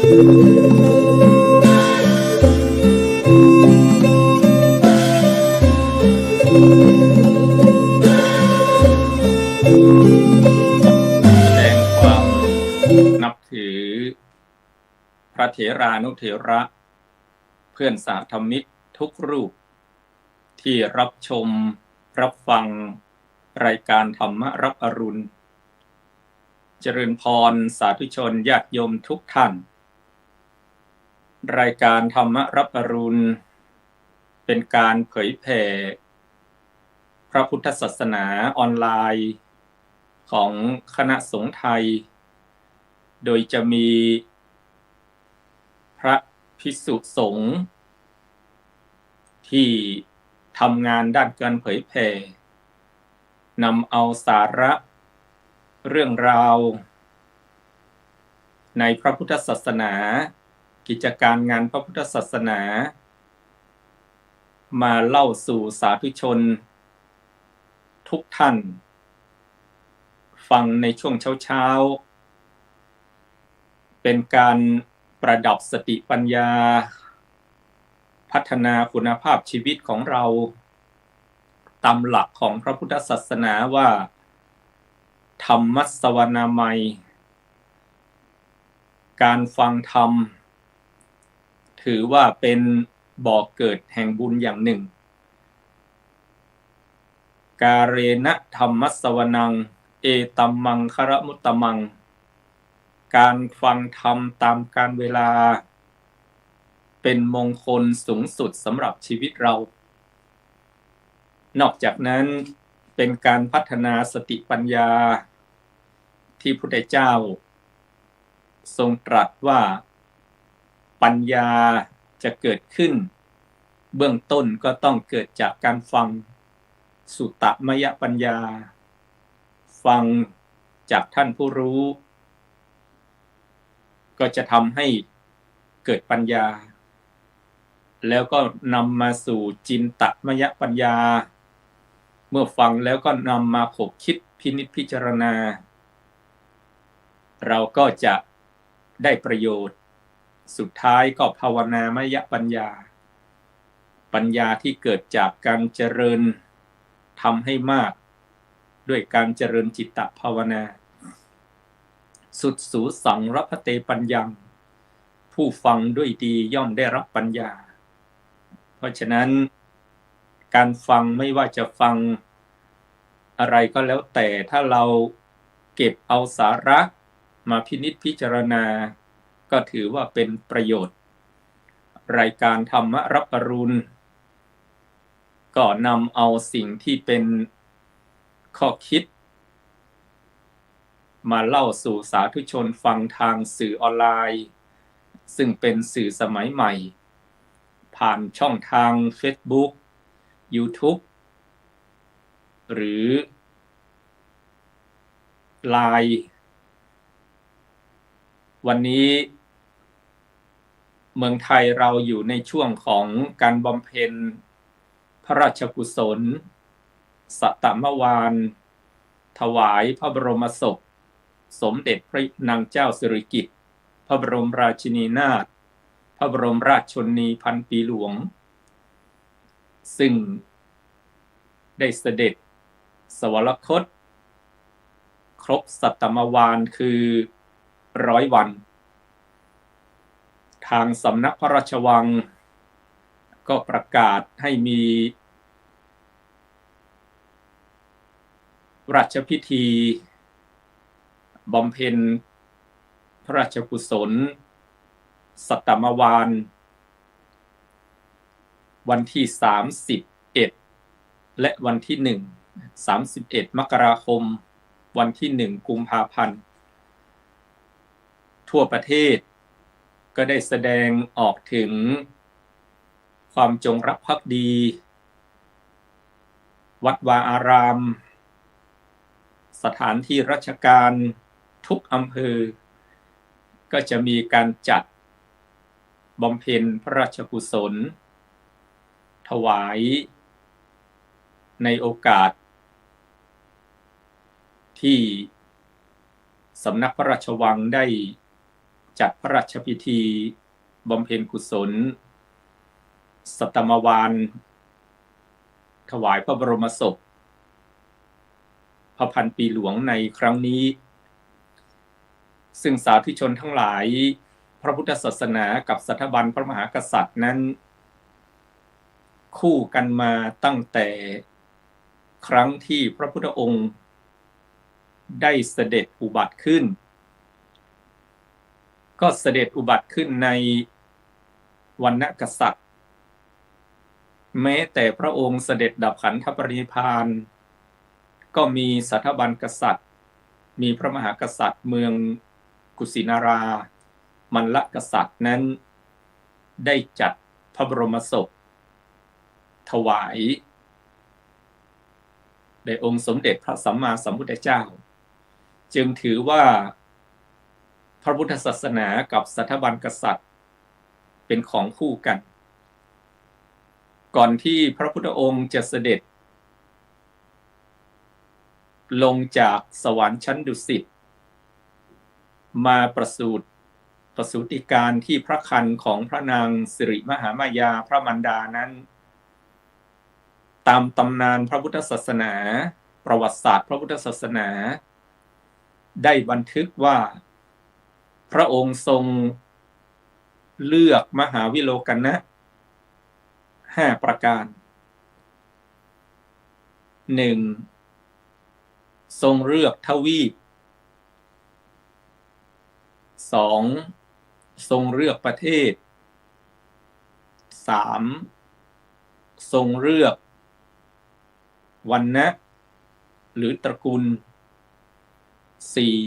แสดงความนับถือพระเถรานุเถระเพื่อนสาธมิกทุกรูปที่รับชมรับฟังรายการธรรมรับอรุณเจริญพรสาธุชนญาติโยมทุกท่านรายการธรรมรับอรุณเป็นการเผยแผ่พระพุทธศาสนาออนไลน์ของคณะสงฆ์ไทยโดยจะมีพระภิกษุสงฆ์ที่ทำงานด้านการเผยแผ่นำเอาสาระเรื่องราวในพระพุทธศาสนากิจการงานพระพุทธศาสนามาเล่าสู่สาธุชนทุกท่านฟังในช่วงเช้าเป็นการประดับสติปัญญาพัฒนาคุณภาพชีวิตของเราตามหลักของพระพุทธศาสนาว่าธรรมัสสวนามัยการฟังธรรมถือว่าเป็นบ่อเกิดแห่งบุญอย่างหนึ่งกาเรณะธรรมัสสวนังเอตัมมังคารมุตตมังการฟังธรรมตามกาลเวลาเป็นมงคลสูงสุดสำหรับชีวิตเรานอกจากนั้นเป็นการพัฒนาสติปัญญาที่พระพุทธเจ้าทรงตรัสว่าปัญญาจะเกิดขึ้นเบื้องต้นก็ต้องเกิดจากการฟังสุตตมยปัญญาฟังจากท่านผู้รู้ก็จะทำให้เกิดปัญญาแล้วก็นำมาสู่จินตมยปัญญาเมื่อฟังแล้วก็นำมาขบคิดพินิจพิจารณาเราก็จะได้ประโยชน์สุดท้ายก็ภาวนามยปัญญาปัญญาที่เกิดจากการเจริญทำให้มากด้วยการเจริญจิตตภาวนาสุดสูสังรัพเตปัญญังผู้ฟังด้วยดีย่อมได้รับปัญญาเพราะฉะนั้นการฟังไม่ว่าจะฟังอะไรก็แล้วแต่ถ้าเราเก็บเอาสาระมาพินิจพิจารณาก็ถือว่าเป็นประโยชน์รายการธรรมรับอรุณก็นำเอาสิ่งที่เป็นข้อคิดมาเล่าสู่สาธุชนฟังทางสื่อออนไลน์ซึ่งเป็นสื่อสมัยใหม่ผ่านช่องทาง Facebook YouTube หรือ LINE วันนี้เมืองไทยเราอยู่ในช่วงของการบำเพ็ญพระราชกุศลสัตตมวานถวายพระบรมศพสมเด็จพระนางเจ้าสิริกิติ์พระบรมราชินีนาถพระบรมราชชนนีพันปีหลวงซึ่งได้เสด็จสวรคตครบสัตตมวานคือ100 วันทางสำนักพระราชวังก็ประกาศให้มีราชพิธีบำเพ็ญพระราชกุศลสัตตมวานวันที่31และวันที่31มกราคมวันที่1กุมภาพันธ์ทั่วประเทศก็ได้แสดงออกถึงความจงรักภักดีวัดวาอารามสถานที่ราชการทุกอำเภอก็จะมีการจัดบำเพ็ญพระราชกุศลถวายในโอกาสที่สำนักพระราชวังได้ จัดพระราชพิธีบำเพ็ญกุศลสัตมวานถวายพระบรมศพพระพันปีหลวงในครั้งนี้ซึ่งสาธุชนทั้งหลายพระพุทธศาสนากับสถาบันพระมหากษัตริย์นั้นคู่กันมาตั้งแต่ครั้งที่พระพุทธองค์ได้เสด็จอุบัติขึ้นก็เสด็จอุบัติขึ้นในวรรณกษัตริย์แม้แต่พระองค์เสด็จดับขันธปรินิพพานก็มีสถาบันกษัตริย์มีพระมหากษัตริย์เมืองกุสินารามัลลกษัตริย์นั้นได้จัดพระบรมศพถวายแด่องค์สมเด็จพระสัมมาสัมพุทธเจ้าจึงถือว่าพระพุทธศาสนากับสถาบันกษัตริย์เป็นของคู่กันก่อนที่พระพุทธองค์จะเสด็จลงจากสวรรค์ชั้นดุสิตมาประสูติการที่พระครรภ์ของพระนางสิริมหามายาพระมารดานั้นตามตำนานพระพุทธศาสนาประวัติศาสตร์พระพุทธศาสนาได้บันทึกว่าพระองค์ทรงเลือกมหาวิโลกนะ5ประการ 1. ทรงเลือกทวีป 2. ทรงเลือกประเทศ 3. ทรงเลือกวรรณะหรือตระกูล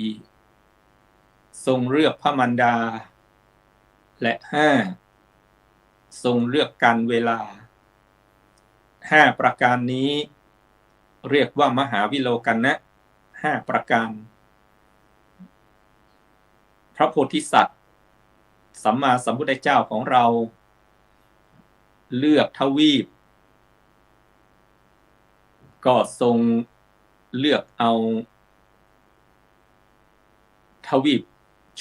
4. ทรงเลือกพระมารดาและ 5. ทรงเลือกการเวลา5ประการนี้เรียกว่ามหาวิโลกนะ5ประการพระโพธิสัตว์สัมมาสัมพุทธเจ้าของเราเลือกทวีปก็ทรงเลือกเอาทวีป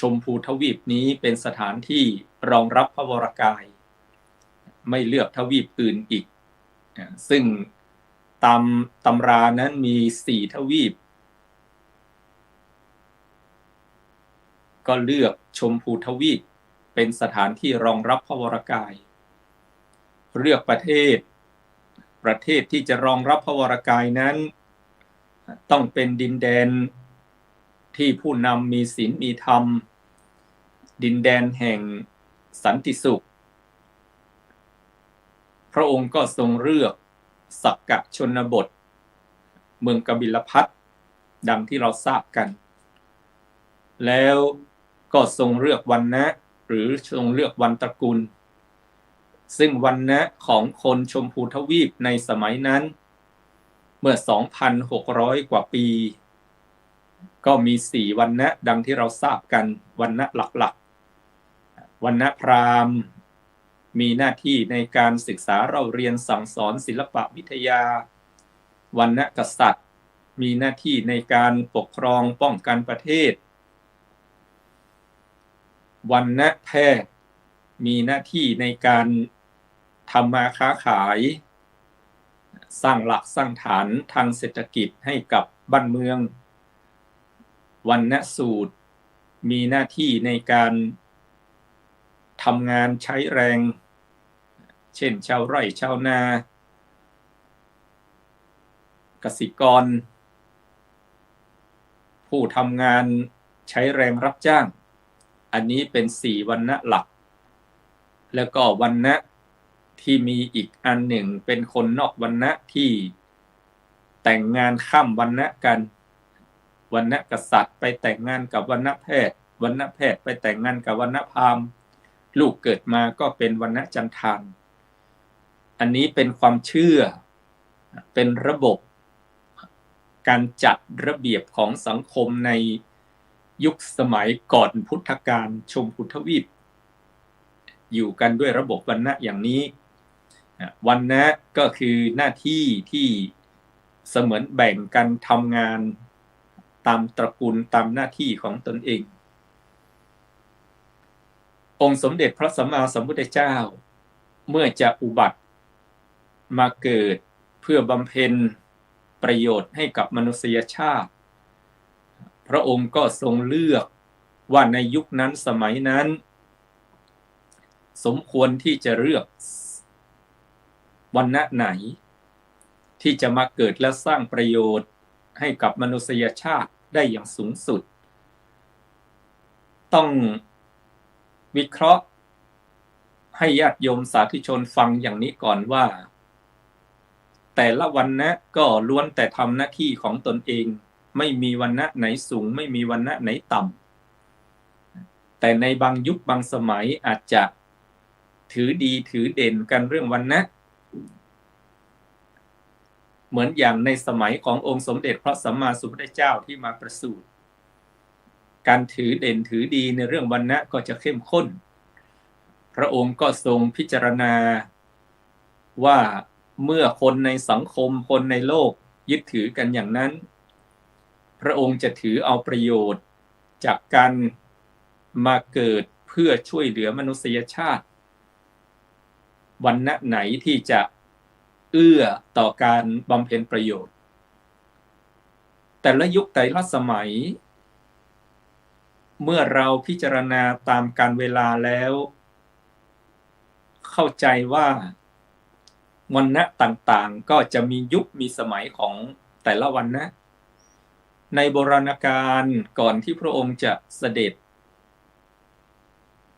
ชมพูทวีปนี้เป็นสถานที่รองรับพระวรกายไม่เลือกทวีปอื่นอีกซึ่งตามตำรานั้นมี4ทวีปก็เลือกชมพูทวีปเป็นสถานที่รองรับพระวรกายเลือกประเทศที่จะรองรับพระวรกายนั้นต้องเป็นดินแดนที่ผู้นำมีศีลมีธรรมดินแดนแห่งสันติสุขพระองค์ก็ทรงเลือกสักกะชนบทเมืองกบิลพัสต์ดังที่เราทราบกันแล้วก็ทรงเลือกวรรณะหรือทรงเลือกวรรณตระกูลซึ่งวรรณะของคนชมพูทวีปในสมัยนั้นเมื่อ 2,600 กว่าปีก็มี4วรรณะดังที่เราทราบกันวรรณะหลักๆวรรณะพราหมณ์มีหน้าที่ในการศึกษาเราเรียนสั่งสอนศิลปวิทยาวรรณะกษัตริย์มีหน้าที่ในการปกครองป้องกันประเทศวรรณะแพทย์มีหน้าที่ในการทำมาค้าขายสร้างหลักสร้างฐานทางเศรษฐกิจให้กับบ้านเมืองวรรณสูตรมีหน้าที่ในการทำงานใช้แรงเช่นชาวไร่ชาวนาเกษตรกรผู้ทำงานใช้แรงรับจ้างอันนี้เป็น4วรรณะหลักแล้วก็วรรณะที่มีอีกอันหนึ่งเป็นคนนอกวรรณะที่แต่งงานข้ามวรรณะกันวรรณะกษัตริย์ไปแต่งงานกับวรรณะแพทย์วรรณะแพทย์ไปแต่งงานกับวรรณะพราหมณ์ลูกเกิดมาก็เป็นวรรณะจันทานอันนี้เป็นความเชื่อเป็นระบบการจัดระเบียบของสังคมในยุคสมัยก่อนพุทธกาลชมพูทวีปอยู่กันด้วยระบบวรรณะอย่างนี้วรรณะก็คือหน้าที่ที่เสมือนแบ่งกันทำงานตามตระกูลตามหน้าที่ของตนเอง องค์สมเด็จพระสัมมาสัมพุทธเจ้าเมื่อจะอุบัติมาเกิดเพื่อบำเพ็ญประโยชน์ให้กับมนุษยชาติพระองค์ก็ทรงเลือกว่าในยุคนั้นสมัยนั้นสมควรที่จะเลือกวรรณะไหนที่จะมาเกิดและสร้างประโยชน์ให้กับมนุษยชาติได้อย่างสูงสุดต้องวิเคราะห์ให้ญาติโยมสาธุชนฟังอย่างนี้ก่อนว่าแต่ละวรรณะก็ล้วนแต่ทำหน้าที่ของตนเองไม่มีวรรณะไหนสูงไม่มีวรรณะไหนต่ำแต่ในบางยุคบางสมัยอาจจะถือดีถือเด่นกันเรื่องวรรณะเหมือนอย่างในสมัยขององค์สมเด็จพระสัมมาสัมพุทธเจ้าที่มาประสูติการถือเด่นถือดีในเรื่องวรรณะก็จะเข้มข้นพระองค์ก็ทรงพิจารณาว่าเมื่อคนในสังคมคนในโลกยึดถือกันอย่างนั้นพระองค์จะถือเอาประโยชน์จากการมาเกิดเพื่อช่วยเหลือมนุษยชาติวรรณะไหนที่จะเอื้อต่อการบำเพ็ญประโยชน์แต่ละยุคแต่ละสมัยเมื่อเราพิจารณาตามกาลเวลาแล้วเข้าใจว่าวรรณะต่างๆก็จะมียุคมีสมัยของแต่ละวรรณะในโบราณกาลก่อนที่พระองค์จะเสด็จ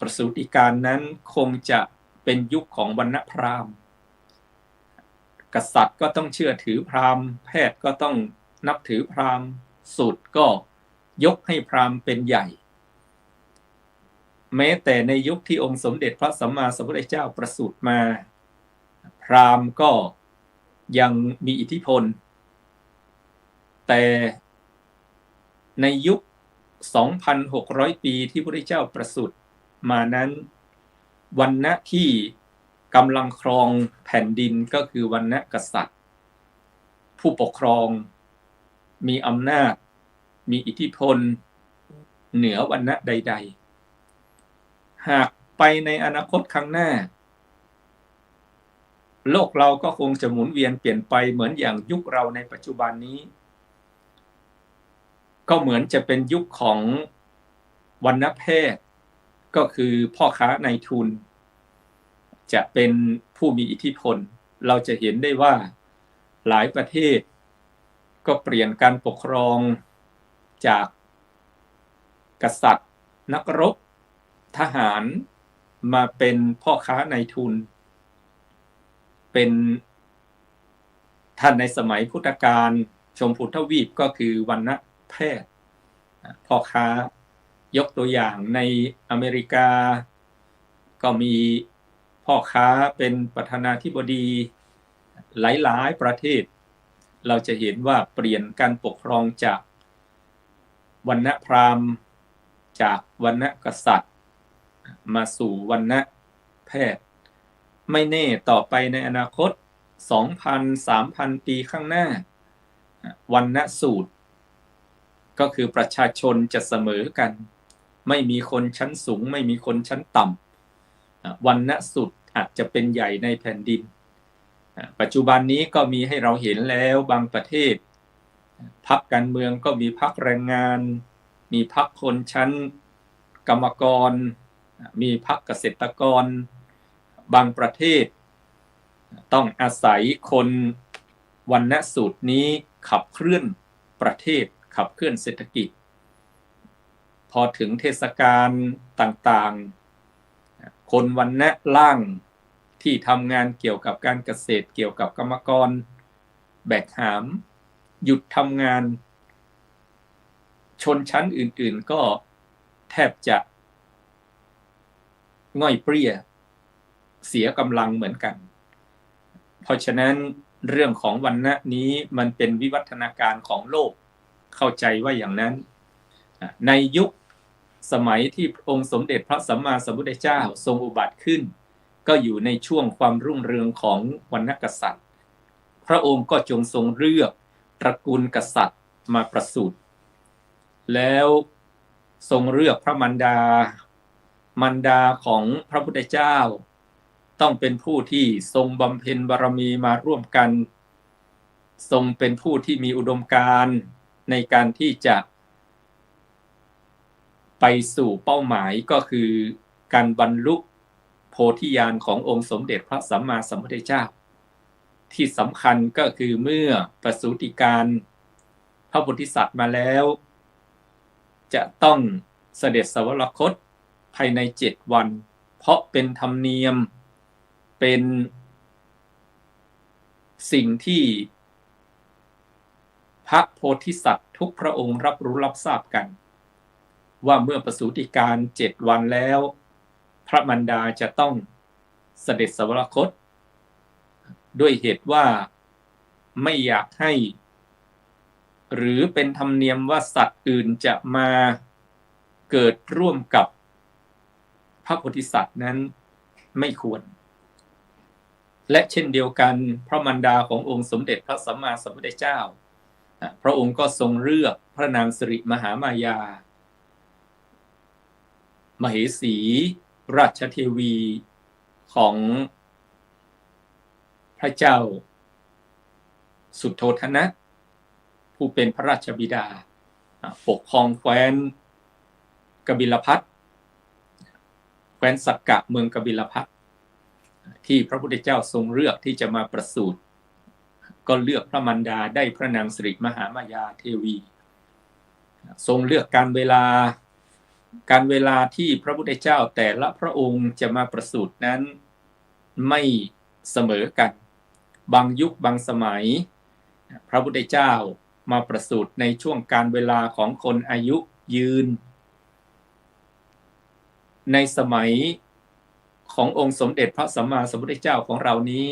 ประสูติการนั้นคงจะเป็นยุคของวรรณพราหมณ์กษัตริย์ก็ต้องเชื่อถือพราหมณ์แพทย์ก็ต้องนับถือพราหมณ์สูตรก็ยกให้พราหมณ์เป็นใหญ่แม้แต่ในยุคที่องค์สมเด็จพระสัมมาสัมพุทธเจ้าประสูติมาพราหมณ์ก็ยังมีอิทธิพลแต่ในยุค 2,600 ปีที่พระพุทธเจ้าประสูติมานั้นวรรณะที่กำลังครองแผ่นดินก็คือวรรณะกษัตริย์ผู้ปกครองมีอำนาจมีอิทธิพลเหนือวรรณะใดๆหากไปในอนาคตข้างหน้าโลกเราก็คงจะหมุนเวียนเปลี่ยนไปเหมือนอย่างยุคเราในปัจจุบันนี้ก็เหมือนจะเป็นยุคของวรรณแพทย์ก็คือพ่อค้านายทุนจะเป็นผู้มีอิทธิพลเราจะเห็นได้ว่าหลายประเทศก็เปลี่ยนการปกครองจากกษัตริย์นักรบทหารมาเป็นพ่อค้านายทุนเป็นท่านในสมัยพุทธกาลชมพูทวีปก็คือวรรณแพทย์พ่อค้ายกตัวอย่างในอเมริกาก็มีพ่อค้าเป็นประธานาธิบดีหลายๆประเทศเราจะเห็นว่าเปลี่ยนการปกครองจากวรรณพราหมณ์จากวรรณกษัตริย์มาสู่วรรณแพทย์ไม่แน่ต่อไปในอนาคต 2,000-3,000 ปีข้างหน้าวรรณสูตรก็คือประชาชนจะเสมอกันไม่มีคนชั้นสูงไม่มีคนชั้นต่ำวรรณสูตรอาจจะเป็นใหญ่ในแผ่นดินปัจจุบันนี้ก็มีให้เราเห็นแล้วบางประเทศพรรคการเมืองก็มีพรรคแรงงานมีพรรคคนชั้นกรรมกรมีพรรคเกษตรกรบางประเทศต้องอาศัยคนวรรณสูตรนี้ขับเคลื่อนประเทศขับเคลื่อนเศรษฐกิจพอถึงเทศกาลต่างๆคนวรรณะล่างที่ทำงานเกี่ยวกับการเกษตรเกี่ยวกับกรรมกรแบกหามหยุดทำงานชนชั้นอื่นๆก็แทบจะง่อยเปรี้ยเสียกำลังเหมือนกันเพราะฉะนั้นเรื่องของวรรณะนี้มันเป็นวิวัฒนาการของโลกเข้าใจว่าอย่างนั้นในยุคสมัยที่องค์สมเด็จพระสัมมาสัมพุทธเจ้าทรงอุบัติขึ้นก็อยู่ในช่วงความรุ่งเรืองของวรรณกษัตริย์พระองค์ก็จงทรงเลือกตระกูลกษัตริย์มาประสูติแล้วทรงเลือกพระมารดา มารดาของพระพุทธเจ้าต้องเป็นผู้ที่ทรงบำเพ็ญบารมีมาร่วมกันทรงเป็นผู้ที่มีอุดมการณ์ในการที่จะไปสู่เป้าหมายก็คือการบรรลุโพธิญาณขององค์สมเด็จพระสัมมาสัมพุทธเจ้าที่สำคัญก็คือเมื่อประสูติการพระโพธิสัตว์มาแล้วจะต้องเสด็จสวรคตภายใน7 วันเพราะเป็นธรรมเนียมเป็นสิ่งที่พระโพธิสัตว์ทุกพระองค์รับรู้รับทราบกันว่าเมื่อประสูติการ7 วันแล้วพระมารดาจะต้องเสด็จสวรคตด้วยเหตุว่าไม่อยากให้หรือเป็นธรรมเนียมว่าสัตว์อื่นจะมาเกิดร่วมกับพระโพธิสัตว์นั้นไม่ควรและเช่นเดียวกันพระมารดาขององค์สมเด็จพระสัมมาสัมพุทธเจ้าพระองค์ก็ทรงเลือกพระนางสิริมหามายามเหสีราชเทวีของพระเจ้าสุโธทนะผู้เป็นพระราชบิดาปกครองแคว้นกบิลพัสแคว้นสักกะเมืองกบิลพัสที่พระพุทธเจ้าทรงเลือกที่จะมาประสูติก็เลือกพระมารดาได้พระนางสิริมหามายาเทวีทรงเลือกการเวลาที่พระพุทธเจ้าแต่ละพระองค์จะมาประสูตินั้นไม่เสมอกันบางยุคบางสมัยพระพุทธเจ้ามาประสูติในช่วงการเวลาของคนอายุยืนในสมัยขององค์สมเด็จพระสัมมาสัมพุทธเจ้าของเรานี้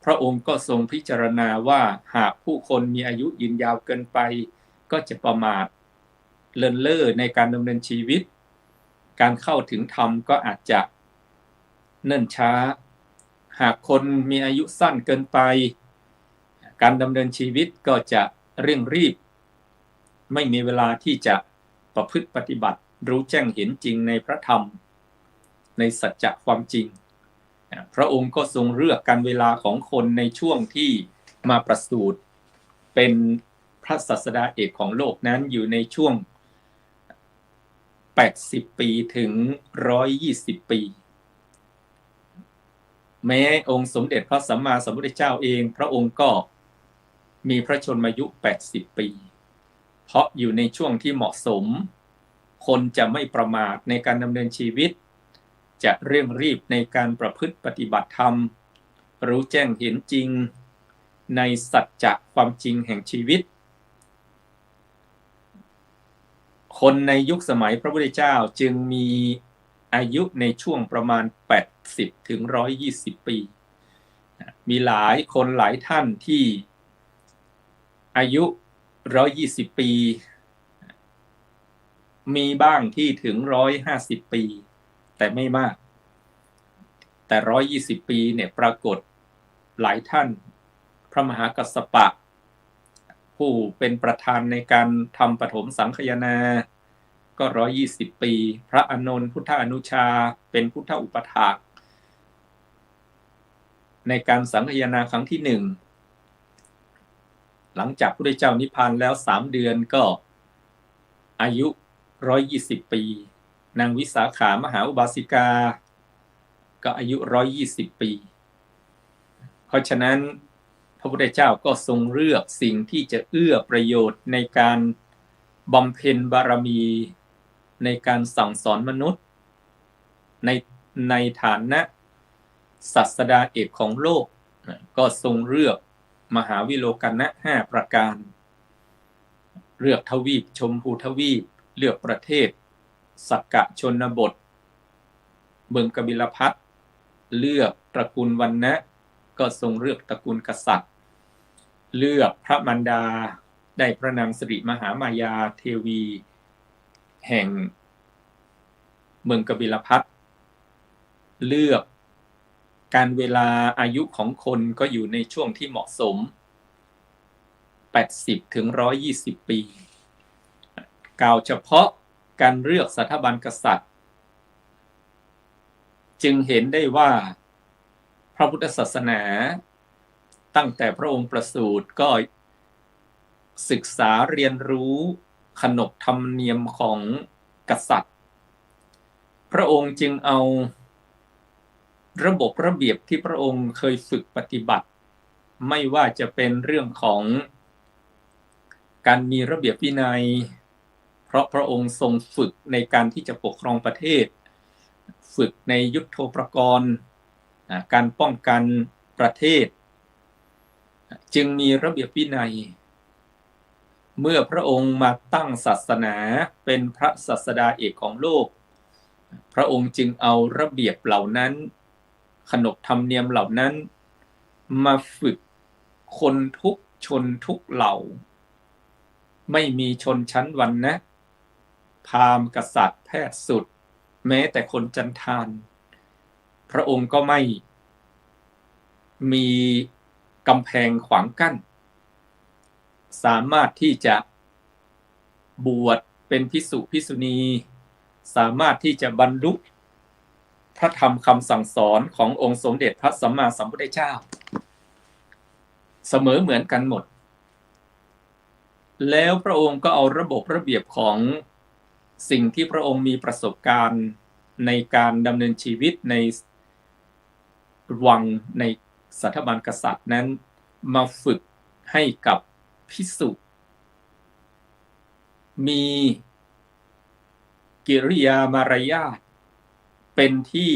พระองค์ก็ทรงพิจารณาว่าหากผู้คนมีอายุยืนยาวเกินไปก็จะประมาทเลินเล่อในการดำเนินชีวิตการเข้าถึงธรรมก็อาจจะเนิ่นช้าหากคนมีอายุสั้นเกินไปการดำเนินชีวิตก็จะเร่งรีบไม่มีเวลาที่จะประพฤติปฏิบัติรู้แจ้งเห็นจริงในพระธรรมในสัจจะความจริงพระองค์ก็ทรงเลือกการเวลาของคนในช่วงที่มาประสูติเป็นพระศาสดาเอกของโลกนั้นอยู่ในช่วง80 ปีถึง120 ปีแม้องค์สมเด็จพระสัมมาสัมพุทธเจ้าเองพระองค์ก็มีพระชนมายุ80 ปีเพราะอยู่ในช่วงที่เหมาะสมคนจะไม่ประมาทในการดำเนินชีวิตจะเร่งรีบในการประพฤติปฏิบัติธรรมรู้แจ้งเห็นจริงในสัจจะความจริงแห่งชีวิตคนในยุคสมัยพระพุทธเจ้าจึงมีอายุในช่วงประมาณ80 ถึง 120 ปีมีหลายคนหลายท่านที่อายุ120 ปีมีบ้างที่ถึง150 ปีแต่ไม่มากแต่120 ปีเนี่ยปรากฏหลายท่านพระมหากัสสปะผู้เป็นประธานในการทำปฐมสังฆยนาก็120 ปีพระอานนท์พุทธอนุชาเป็นพุทธอุปถากในการสังฆยนาครั้งที่1หลังจากพระพุทธเจ้านิพพานแล้ว3 เดือนก็อายุ120 ปีนางวิสาขามหาอุบาสิกาก็อายุ120 ปีเพราะฉะนั้นพระพุทธเจ้าก็ทรงเลือกสิ่งที่จะเอื้อประโยชน์ในการบำเพ็ญบารมีในการสั่งสอนมนุษย์ในฐานะศาสดาเอกของโลกก็ทรงเลือกมหาวิโลกัณณะ5 ประการเลือกทวีปชมพูทวีปเลือกประเทศสักกะชนบทเมืองกบิลพัสเลือกตระกูลวรรณะก็ทรงเลือกตระกูลกษัตริย์เลือกพระมารดาได้พระนางสิริมหามายาเทวีแห่งเมืองกบิลพัสเลือกการเวลาอายุของคนก็อยู่ในช่วงที่เหมาะสม80 ถึง 120 ปีกล่าวเฉพาะการเลือกสถาบันกษัตริย์ จึงเห็นได้ว่าพระพุทธศาสนาตั้งแต่พระองค์ประสูติก็ศึกษาเรียนรู้ขนบธรรมเนียมของกษัตริย์พระองค์จึงเอาระบบระเบียบที่พระองค์เคยฝึกปฏิบัติไม่ว่าจะเป็นเรื่องของการมีระเบียบวินัยเพราะพระองค์ทรงฝึกในการที่จะปกครองประเทศฝึกในยุทโธปกรณ์การป้องกันประเทศจึงมีระเบียบวินัยเมื่อพระองค์มาตั้งศาสนาเป็นพระศาสดาเอกของโลกพระองค์จึงเอาระเบียบเหล่านั้นขนบธรรมเนียมเหล่านั้นมาฝึกคนทุกชนทุกเหล่าไม่มีชนชั้นวรรณะพราหมณ์กษัตริย์แพทย์สุดแม้แต่คนจันทานพระองค์ก็ไม่มีกำแพงขวางกั้นสามารถที่จะบวชเป็นภิกษุภิกษุณีสามารถที่จะบรรลุพระธรรมคำสั่งสอนขององค์สมเด็จพระสัมมาสัมพุทธเจ้าเสมอเหมือนกันหมดแล้วพระองค์ก็เอาระบบระเบียบของสิ่งที่พระองค์มีประสบการณ์ในการดำเนินชีวิตในวังในสถาบันกษัตริย์นั้นมาฝึกให้กับภิกษุมีกิริยามารยาทเป็นที่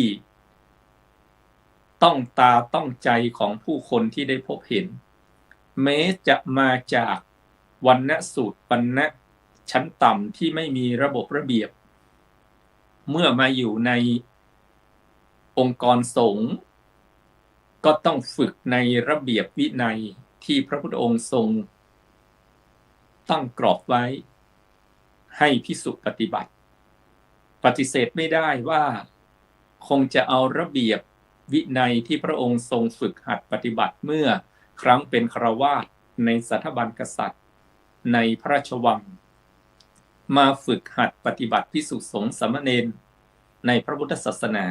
ต้องตาต้องใจของผู้คนที่ได้พบเห็นแม้จะมาจากวรรณสูตรวรรณะชั้นต่ำที่ไม่มีระบบระเบียบเมื่อมาอยู่ในองค์กรสงฆ์ก็ต้องฝึกในระเบียบวินัยที่พระพุทธองค์ทรงตั้งกรอบไว้ให้ภิกษุปฏิบัติปฏิเสธไม่ได้ว่าคงจะเอาระเบียบวินัยที่พระองค์ทรงฝึกหัดปฏิบัติเมื่อครั้งเป็นฆราวาสในสถาบันกษัตริย์ในพระราชวังมาฝึกหัดปฏิบัติภิกษุสงฆ์สามเณรในพระพุทธศาสนา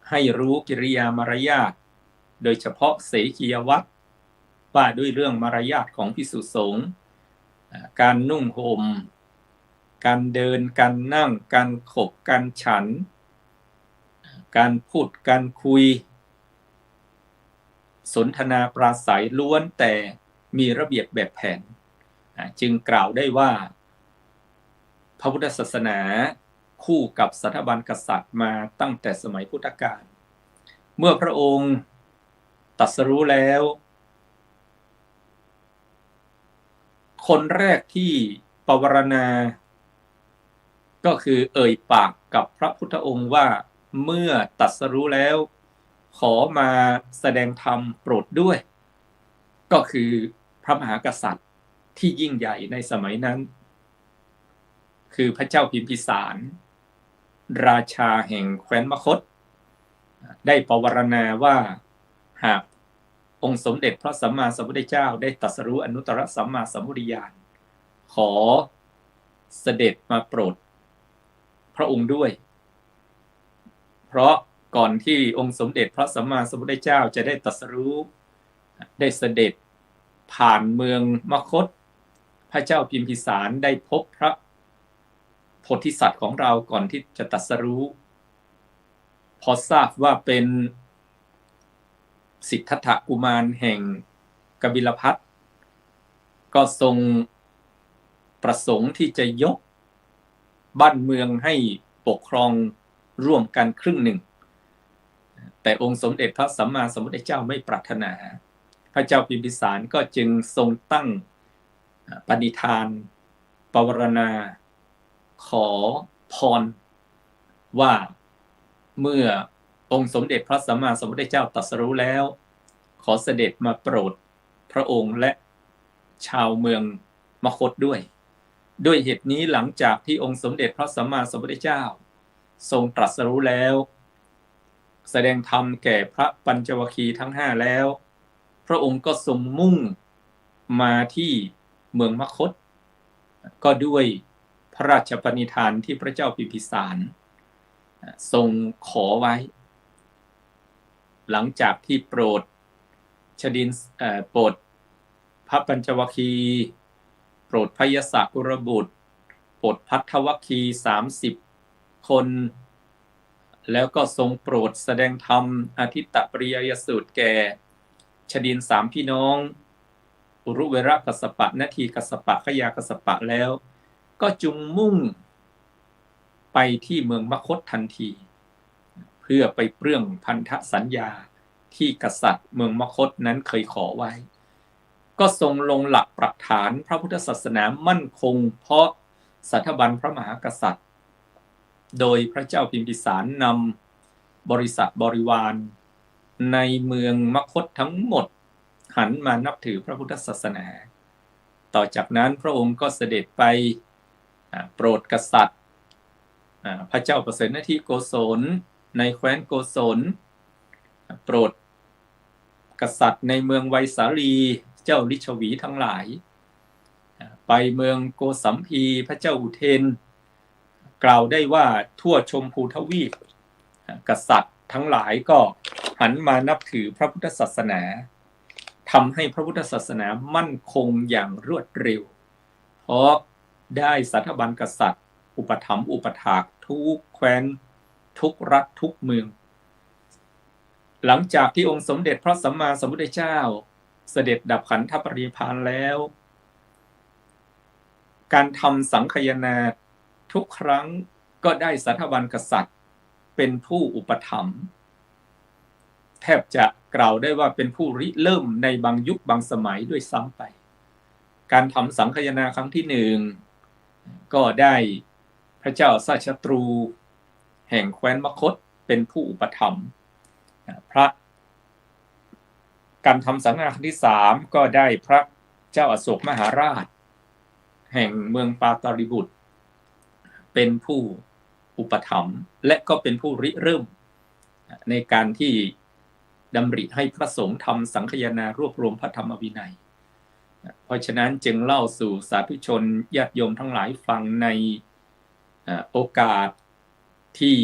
ให้รู้กิริยามารยาทโดยเฉพาะเสขียวัตรว่าด้วยเรื่องมารยาทของภิกษุสงฆ์การนุ่งห่มการเดินการนั่งการขบการฉันการพูดการคุยสนทนาปราศัยล้วนแต่มีระเบียบแบบแผนจึงกล่าวได้ว่าพระพุทธศาสนาคู่กับสถาบันกษัตริย์มาตั้งแต่สมัยพุทธกาลเมื่อพระองค์ตรัสรู้แล้วคนแรกที่ปวารณาก็คือเอ่ยปากกับพระพุทธองค์ว่าเมื่อตรัสรู้แล้วขอมาแสดงธรรมโปรดด้วยก็คือพระมหากษัตริย์ที่ยิ่งใหญ่ในสมัยนั้นคือพระเจ้าพิมพิสารราชาแห่งแคว้นมคธได้ปวารณาว่าหากองค์สมเด็จพระสัมมาสัมพุทธเจ้าได้ตรัสรู้อนุตตรสัมมาสัมพุทธญาณขอเสด็จมาโปรดพระองค์ด้วยเพราะก่อนที่องค์สมเด็จพระสัมมาสัมพุทธเจ้าจะได้ตรัสรู้ได้เสด็จผ่านเมืองมคธพระเจ้าพิมพิสารได้พบพระโพธิสัตว์ของเราก่อนที่จะตรัสรู้พอทราบว่าเป็นสิทธัตถกุมารแห่งกบิลพัสต์ก็ทรงประสงค์ที่จะยกบ้านเมืองให้ปกครองร่วมกันครึ่งหนึ่งแต่องค์สมเด็จพระสัมมาสัมพุทธเจ้าไม่ปรารถนาพระเจ้าพิมพิสารก็จึงทรงตั้งปณิธานปวารณาขอพรว่าเมื่อองค์สมเด็จพระสัมมาสัมพุทธเจ้าตรัสรู้แล้วขอเสด็จมาโปรดพระองค์และชาวเมืองมคธด้วยเหตุนี้หลังจากที่องค์สมเด็จพระสัมมาสัมพุทธเจ้าทรงตรัสรู้แล้วแสดงธรรมแก่พระปัญจวัคคีย์ทั้ง5แล้วพระองค์ก็ทรงมุ่งมาที่เมืองมคธก็ด้วยพระราชปณิธานที่พระเจ้าพิมพิสาร ทรงขอไว้ หลังจากที่โปรดโปรดพระปัญจวัคคีย์โปรดพยสกุลบุตรโปรดภัททวัคคีย์30 คนแล้วก็ทรงโปรดแสดงธรรมอทิตตปริยยสูตรแก่ชดิน3 พี่น้องอุรุเวระกัสสปะนาทีกัสสปะขยากัสสปะแล้วก็จุงมุ่งไปที่เมืองมคธทันทีเพื่อไปเปลื้องพันธสัญญาที่กษัตริย์เมืองมคธนั้นเคยขอไว้ก็ทรงลงหลักปักฐานพระพุทธศาสนามั่นคงเพราะสัทบัญพระมหากษัตริย์โดยพระเจ้าพิมพิสารนำบริษัทบริวารในเมืองมคธทั้งหมดหันมานับถือพระพุทธศาสนาต่อจากนั้นพระองค์ก็เสด็จไปโปรดกษัตริย์พระเจ้าประเสนทิโกศลในแคว้นโกศลโปรดกษัตริย์ในเมืองไวสาลีเจ้าลิชวีทั้งหลายไปเมืองโกสัมพีพระเจ้าอุเทนกล่าวได้ว่าทั่วชมพูทวีปกษัตริย์ทั้งหลายก็หันมานับถือพระพุทธศาสนาทำให้พระพุทธศาสนามั่นคงอย่างรวดเร็วเพราะได้สัทบัญกษัตริย์อุปถัมภ์อุปถากทุกแคว้นทุกรัฐทุกเมืองหลังจากที่องค์สมเด็จพระสัมมาสัมพุทธเจ้าเสด็จดับขันธปรินิพพานแล้วการทำสังคายนาทุกครั้งก็ได้สัทบัญกษัตริย์เป็นผู้อุปถัมภ์แทบจะกล่าวได้ว่าเป็นผู้ริเริ่มในบางยุคบางสมัยด้วยซ้ำไปการทำสังคายนาครั้งที่1ก็ได้พระเจ้าสัชตรูแห่งแคว้นมคธเป็นผู้อุปถัมภ์การทำสังฆาครั้งที่3ก็ได้พระเจ้าอโศกมหาราชแห่งเมืองปาตาลิบุตรเป็นผู้อุปถัมภ์และก็เป็นผู้ริเริ่มในการที่ดำริให้พระสงฆ์ทำสังคายนารวบรวมพระธรรมวินัยเพราะฉะนั้นจึงเล่าสู่สาธุชนญาติโยมทั้งหลายฟังในโอกาสที่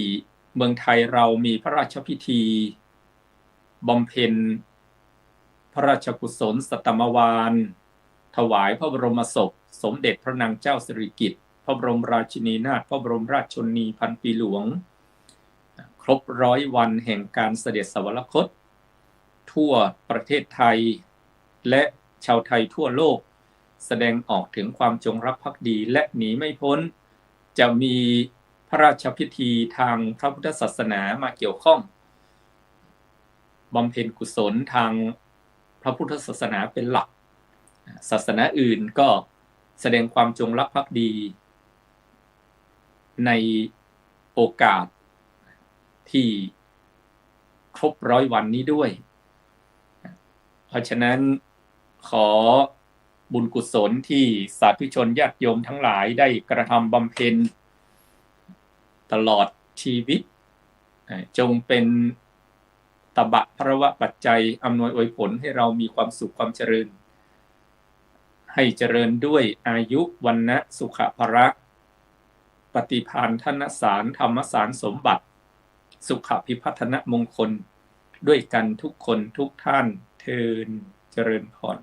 เมืองไทยเรามีพระราชพิธีบำเพ็ญพระราชกุศลสัตตมวาลถวายพระบรมศพสมเด็จพระนางเจ้าสิริกิติ์พระบรมราชินีนาถพระบรมราชชนนีพันปีหลวงครบ100 วันแห่งการเสด็จสวรรคตทั่วประเทศไทยและชาวไทยทั่วโลกแสดงออกถึงความจงรักภักดีและหนีไม่พ้นจะมีพระราชพิธีทางพระพุทธศาสนามาเกี่ยวข้องบำเพ็ญกุศลทางพระพุทธศาสนาเป็นหลักศาสนาอื่นก็แสดงความจงรักภักดีในโอกาสที่ครบ100 วันนี้ด้วยเพราะฉะนั้นขอบุญกุศลที่สาธุชนญาติโยมทั้งหลายได้กระทำบำเพ็ญตลอดชีวิตจงเป็นตบะพระวะปัจจัยอำนวยอวยผลให้เรามีความสุขความเจริญให้เจริญด้วยอายุวรรณะสุขภระปฏิภาณธนสารธรรมสารสมบัติสุขภิพัฒนมงคลด้วยกันทุกคนทุกท่านเทอญเจริญพร